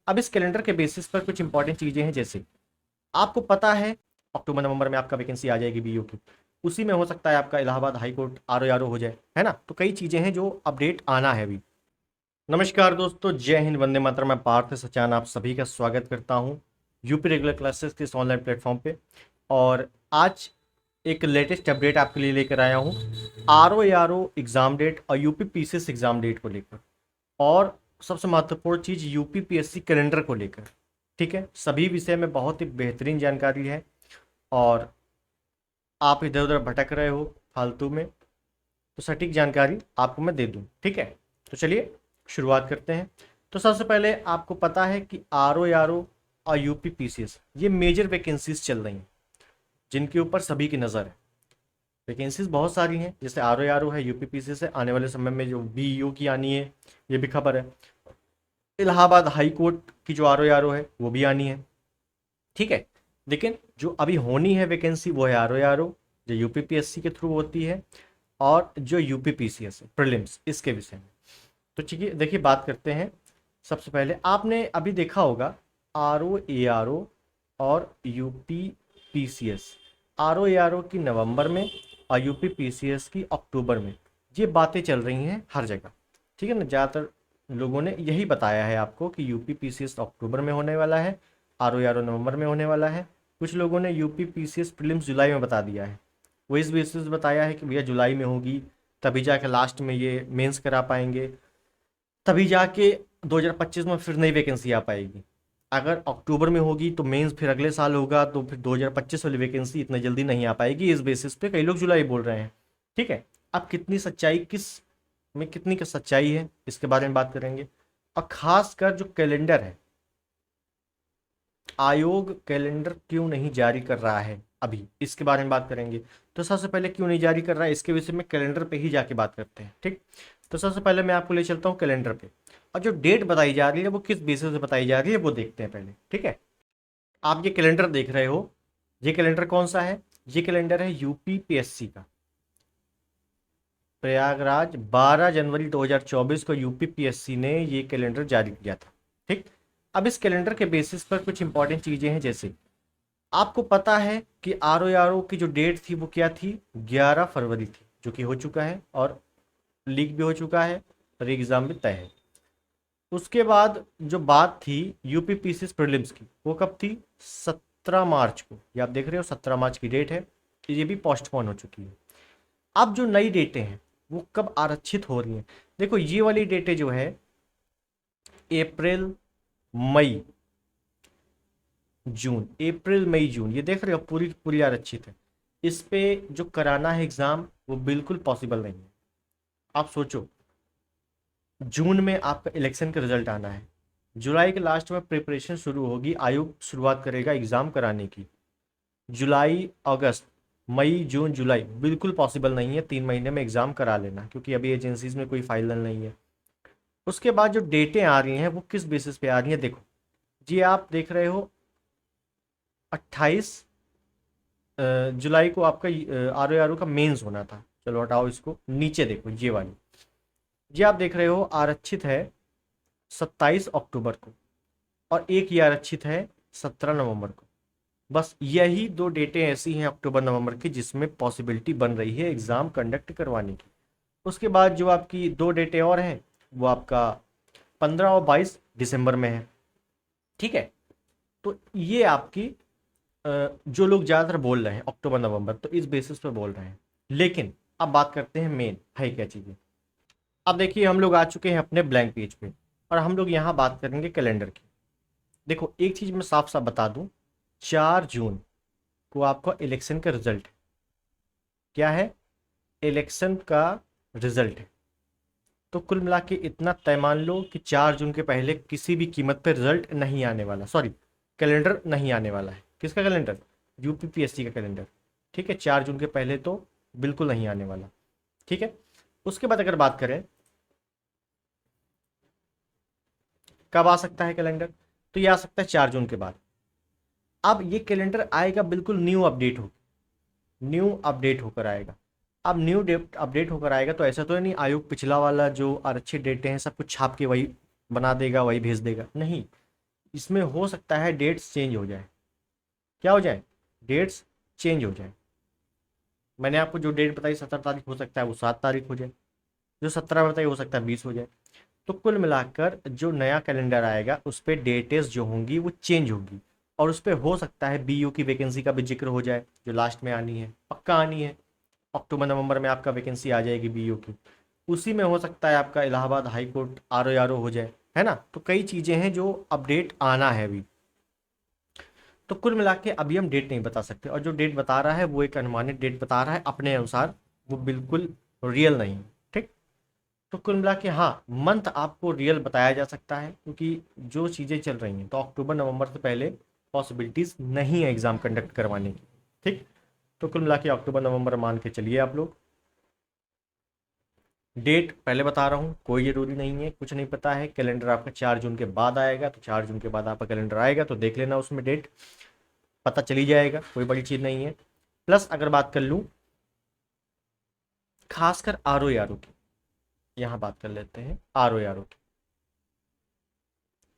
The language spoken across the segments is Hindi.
अब इस कैलेंडर के बेसिस पर कुछ इंपॉर्टेंट चीज़ें हैं, जैसे आपको पता है अक्टूबर नवंबर में आपका वैकेंसी आ जाएगी बीयू की। उसी में हो सकता है आपका इलाहाबाद हाई कोर्ट आर हो जाए, है ना। तो कई चीज़ें हैं जो अपडेट आना है अभी। नमस्कार दोस्तों, जय हिंद, वंदे मातरम। मैं पार्थ सचान आप सभी का स्वागत करता हूं यूपी रेगुलर क्लासेस के इस ऑनलाइन प्लेटफॉर्म पे। और आज एक लेटेस्ट अपडेट आपके लिए लेकर आया हूं आर ओ एग्ज़ाम डेट और यूपी पीसीएस एग्ज़ाम डेट को लेकर, और सबसे महत्वपूर्ण चीज़ यूपी पीएससी कैलेंडर को लेकर। ठीक है, सभी विषय में बहुत ही बेहतरीन जानकारी है और आप इधर उधर भटक रहे हो फालतू में, तो सटीक जानकारी आपको मैं दे दूं। ठीक है, तो चलिए शुरुआत करते हैं। तो सबसे पहले आपको पता है कि आर ओ और यूपी पीसीएस ये मेजर वैकेंसीज चल रही हैं जिनके ऊपर सभी की नज़र है। वैकेंसीज बहुत सारी हैं, जैसे आर ओ है, यूपी पीसीएस है, आने वाले समय में जो बीईओ की आनी है ये भी खबर है। इलाहाबाद हाई कोर्ट की जो आर ओ है वो भी आनी है। ठीक है, लेकिन जो अभी होनी है वैकेंसी वो है आर ओ जो यूपी पीएससी के थ्रू होती है, और जो यूपी पीसीएस है प्रीलिम्स, इसके विषय में। तो चलिए देखिए बात करते हैं। सबसे पहले आपने अभी देखा होगा आर ओ और यूपी पीसीएस, आर ओ की नवंबर में और यूपी पीसीएस की अक्टूबर में, ये बातें चल रही हैं हर जगह। ठीक है ना, ज़्यादातर लोगों ने यही बताया है आपको कि यूपी पीसीएस अक्टूबर में होने वाला है, आर ओ नवंबर में होने वाला है। कुछ लोगों ने यूपी पीसीएस प्रीलिम्स जुलाई में बता दिया है। वो इस बेसिस बताया है कि भैया जुलाई में होगी, तभी जाके लास्ट में ये मेंस करा पाएंगे, तभी जाके 2025 में फिर नई वैकेंसी आ पाएगी। अगर अक्टूबर में होगी तो मेंस फिर अगले साल होगा, तो फिर 2025 वाली वैकेंसी इतनी जल्दी नहीं आ पाएगी। इस बेसिस पे कई लोग जुलाई बोल रहे हैं। ठीक है, अब कितनी सच्चाई, किस में कितनी का सच्चाई है, इसके बारे में बात करेंगे। और खासकर जो कैलेंडर है, आयोग कैलेंडर क्यों नहीं जारी कर रहा है अभी, इसके बारे में बात करेंगे। तो सबसे पहले क्यों नहीं जारी कर रहा है इसके विषय में कैलेंडर पे ही जाके बात करते हैं। ठीक, तो सबसे पहले मैं आपको ले चलता हूँ कैलेंडर पे, और जो डेट बताई जा रही है वो किस बेसिस से बताई जा रही है वो देखते हैं पहले। ठीक है, आप ये कैलेंडर देख रहे हो, ये कैलेंडर कौन सा है? ये कैलेंडर है यूपी पीएससी का। प्रयागराज 12 जनवरी 2024 को यूपी पीएससी ने ये कैलेंडर जारी किया था। ठीक, अब इस कैलेंडर के बेसिस पर कुछ इंपॉर्टेंट चीज़ें हैं, जैसे आपको पता है कि आर ओ की जो डेट थी वो क्या थी? 11 फरवरी थी, जो कि हो चुका है और लीक भी हो चुका है और एग्ज़ाम भी तय है। उसके बाद जो बात थी यूपी पीसीएस प्रीलिम्स की, वो कब थी? 17 मार्च को। ये आप देख रहे हो 17 मार्च की डेट है, ये भी पोस्टपोन हो चुकी है। अब जो नई डेटें हैं वो कब आरक्षित हो रही हैं? देखो ये वाली डेटें जो है अप्रैल मई जून, अप्रैल मई जून, ये देख रहे हो पूरी पूरी आरक्षित है। इस पे जो कराना है एग्ज़ाम वो बिल्कुल पॉसिबल नहीं है। आप सोचो, जून में आपका इलेक्शन का रिजल्ट आना है, जुलाई के लास्ट में प्रिपरेशन शुरू होगी, आयोग शुरुआत करेगा एग्ज़ाम कराने की। जुलाई अगस्त मई जून जुलाई बिल्कुल पॉसिबल नहीं है 3 महीने में एग्ज़ाम करा लेना, क्योंकि अभी एजेंसीज में कोई फाइनल नहीं है। उसके बाद जो डेटें आ रही हैं वो किस बेसिस पे आ रही हैं? देखो जी, आप देख रहे हो 28 जुलाई को आपका आर ओ का मेंस होना था। चलो हटाओ इसको, नीचे देखो ये वाली, ये आप देख रहे हो आरक्षित है 27 अक्टूबर को, और एक ये आरक्षित है 17 नवंबर को। बस यही दो डेटें ऐसी हैं अक्टूबर नवंबर की जिसमें पॉसिबिलिटी बन रही है एग्ज़ाम कंडक्ट करवाने की। उसके बाद जो आपकी दो डेटें और हैं वो आपका 15 और 22 दिसंबर में है। ठीक है, तो ये आपकी जो लोग ज़्यादातर बोल रहे हैं अक्टूबर नवंबर, तो इस बेसिस पे बोल रहे हैं। लेकिन अब बात करते हैं मेन है क्या चीज़ें। अब देखिए हम लोग आ चुके हैं अपने ब्लैंक पेज पे, और हम लोग यहाँ बात करेंगे कैलेंडर की। देखो एक चीज़ मैं साफ साफ बता दूँ, 4 जून को आपका इलेक्शन का रिजल्ट है। क्या है? इलेक्शन का रिजल्ट है। तो कुल मिला के इतना तय मान लो कि 4 जून के पहले किसी भी कीमत पे रिजल्ट नहीं आने वाला, सॉरी कैलेंडर नहीं आने वाला है। किसका कैलेंडर? यूपीपीएससी का कैलेंडर। ठीक है, 4 जून के पहले तो बिल्कुल नहीं आने वाला। ठीक है, उसके बाद अगर बात करें कब आ सकता है कैलेंडर, तो ये आ सकता है 4 जून के बाद। अब ये कैलेंडर आएगा बिल्कुल न्यू अपडेट होकर आएगा। अब न्यू अपडेट होकर आएगा तो ऐसा तो नहीं आयोग पिछला वाला जो आरक्षित डेटें हैं सब कुछ छाप के वही बना देगा, वही भेज देगा, नहीं। इसमें हो सकता है डेट्स चेंज हो जाए। क्या हो जाए? डेट्स चेंज हो जाए। मैंने आपको जो डेट बताई 17 तारीख, हो सकता है वो 7 तारीख हो जाए। जो 17 बताई हो सकता है 20 हो जाए। तो कुल मिलाकर जो नया कैलेंडर आएगा उस पर डेटेस जो होंगी वो चेंज होगी। और उस पर हो सकता है बीयू की वैकेंसी का भी जिक्र हो जाए, जो लास्ट में आनी है, पक्का आनी है। अक्टूबर नवंबर में आपका वैकेंसी आ जाएगी बीयू की। उसी में हो सकता है आपका Allahabad high court R O हो जाए, है ना। तो कई चीज़ें हैं जो अपडेट आना है अभी। तो कुल मिला के अभी हम डेट नहीं बता सकते, और जो डेट बता रहा है वो एक अनुमानित डेट बता रहा है अपने अनुसार, वो बिल्कुल रियल नहीं। ठीक। तो कुल मिला के हाँ, मंथ आपको रियल बताया जा सकता है, क्योंकि जो चीज़ें चल रही हैं तो अक्टूबर नवंबर से पहले पॉसिबिलिटीज़ नहीं है एग्ज़ाम कंडक्ट करवाने की। ठीक। तो कुल मिला के अक्टूबर नवंबर मान के चलिए आप लोग। डेट पहले बता रहा हूँ, कोई ज़रूरी नहीं है, कुछ नहीं पता है। कैलेंडर आपका 4 जून के बाद आएगा, तो 4 जून के बाद आपका कैलेंडर आएगा तो देख लेना, उसमें डेट पता चली जाएगा, कोई बड़ी चीज़ नहीं है। प्लस अगर बात कर लूँ खासकर आर ओ की, यहाँ बात कर लेते हैं आर ओ की।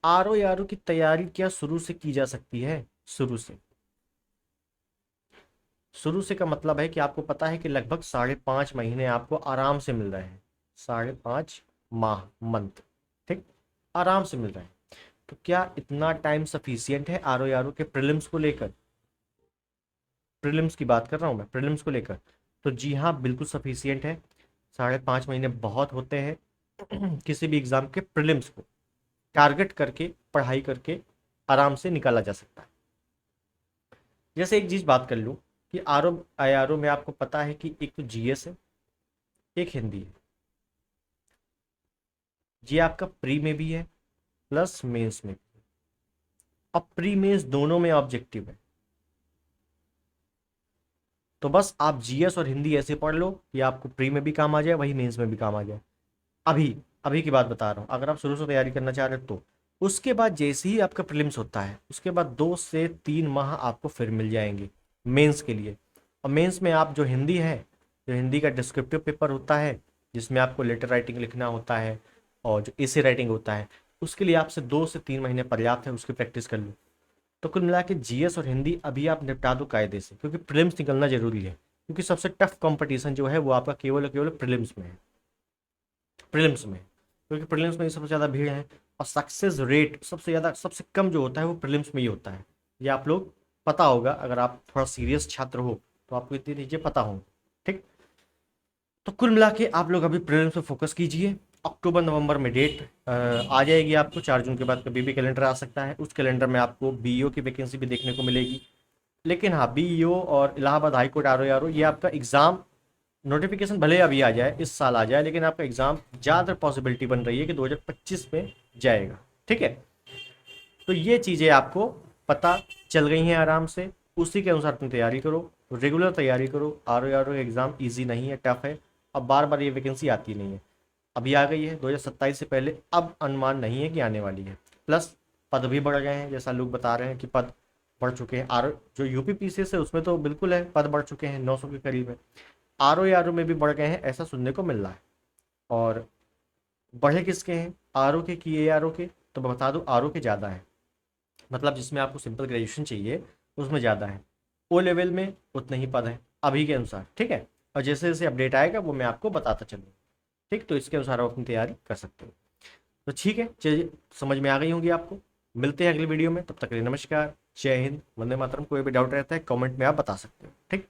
आर ओ की तैयारी क्या शुरू से की जा सकती है? शुरू से। शुरू से का मतलब है कि आपको पता है कि लगभग 5.5 महीने आपको आराम से मिल रहे हैं। 5.5 माह, मंथ। ठीक। आराम से मिल रहे हैं। तो क्या इतना टाइम सफिशियंट है आर ओ के प्रीलिम्स को लेकर? प्रीलिम्स की बात कर रहा हूँ मैं, प्रीलिम्स को लेकर। तो जी हाँ, बिल्कुल सफिशियंट है। 5.5 महीने बहुत होते हैं किसी भी एग्जाम के प्रीलिम्स को टारगेट करके, पढ़ाई करके आराम से निकाला जा सकता है। जैसे एक चीज बात कर लूँ कि आर ओ में आपको पता है कि एक तो जीएस है, एक हिंदी है। ये आपका प्री में भी है, प्लस मेंस में भी है। अब प्री मेंस दोनों में ऑब्जेक्टिव है। तो बस आप जीएस और हिंदी ऐसे पढ़ लो कि आपको प्री में भी काम आ जाए, वही मेंस में भी काम आ जाए। अभी अभी की बात बता रहा हूँ, अगर आप शुरू से तैयारी करना चाह रहे हो तो उसके बाद जैसे ही आपका प्रीलिम्स होता है उसके बाद 2 से 3 माह आपको फिर मिल जाएंगे मेंस के लिए। और मेंस में आप जो हिंदी है, जो हिंदी का डिस्क्रिप्टिव पेपर होता है, जिसमें आपको लेटर राइटिंग लिखना होता है और जो एसे राइटिंग होता है, उसके लिए आपसे 2 से 3 महीने पर्याप्त है, उसकी प्रैक्टिस कर लो। तो कुल मिला के जीएस और हिंदी अभी आप निपटा दो कायदे से, क्योंकि प्रीलिम्स निकलना जरूरी है। क्योंकि सबसे टफ कंपटीशन जो है वो आपका केवल और केवल प्रीलिम्स में है। प्रीलिम्स में, क्योंकि प्रीलिम्स में ही सबसे ज़्यादा भीड़ है। और सक्सेस रेट सबसे ज़्यादा, सबसे कम जो होता है वो प्रीलिम्स में ही होता है। ये आप लोग पता होगा, अगर आप थोड़ा सीरियस छात्र हो तो आपको इतनी चीज़ें पता होंगी। ठीक। तो कुल मिला के आप लोग अभी प्रीलिम्स पे फोकस कीजिए। अक्टूबर नवंबर में डेट आ जाएगी आपको। 4 जून के बाद कभी भी कैलेंडर आ सकता है। उस कैलेंडर में आपको बीईओ की वैकेंसी भी देखने को मिलेगी। लेकिन हाँ, बीईओ और Allahabad high court R O ये आपका एग्ज़ाम नोटिफिकेशन भले अभी आ जाए, इस साल आ जाए, लेकिन आपका एग्जाम ज़्यादा पॉसिबिलिटी बन रही है कि 2025 में जाएगा। ठीक है। तो ये चीज़ें आपको पता चल गई हैं आराम से, उसी के अनुसार तुम तैयारी करो, रेगुलर तैयारी करो। आर ओ एग्ज़ाम ईजी नहीं है, टफ है। अब बार बार ये वैकेंसी आती नहीं है, अभी आ गई है 2027 से पहले, अब अनुमान नहीं है कि आने वाली है। प्लस पद भी बढ़ गए हैं, जैसा लोग बता रहे हैं कि पद बढ़ चुके हैं। आर जो यूपी पीसीएस है उसमें तो बिल्कुल है, पद बढ़ चुके हैं, 900 के करीब है। आर ओ में भी बढ़ गए हैं, ऐसा सुनने को मिल रहा है। और बढ़े किसके हैं? आर ओ के कि ए आर ओ के? तो मैं बता दूं, आर ओ के ज़्यादा है। मतलब जिसमें आपको सिंपल ग्रेजुएशन चाहिए उसमें ज़्यादा है। ओ लेवल में उतने ही पद हैं अभी के अनुसार। ठीक है। और जैसे जैसे अपडेट आएगा वो मैं आपको बताता चलूँ। ठीक। तो इसके अनुसार आप अपनी तैयारी कर सकते हो। तो ठीक है, चलिए, समझ में आ गई होंगी आपको। मिलते हैं अगली वीडियो में, तब तक के लिए नमस्कार, जय हिंद, वंदे मातरम। कोई भी डाउट रहता है कमेंट में आप बता सकते हो। ठीक।